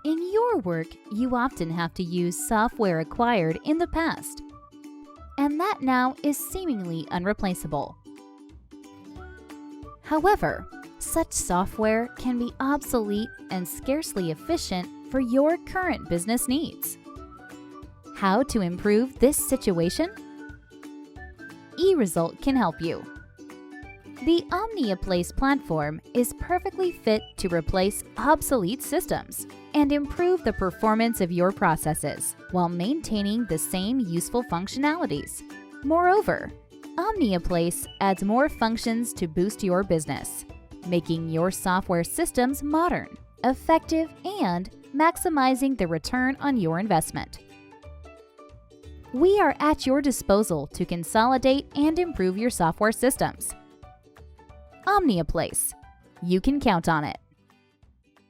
In your work, you often have to use software acquired in the past, and that now is seemingly unreplaceable. However, such software can be obsolete and scarcely efficient for your current business needs. How to improve this situation? eResult can help you. The Omniaplace platform is perfectly fit to replace obsolete systems and improve the performance of your processes while maintaining the same useful functionalities. Moreover, Omniaplace adds more functions to boost your business, making your software systems modern, effective, and maximizing the return on your investment. We are at your disposal to consolidate and improve your software systems. Omniaplace. You can count on it.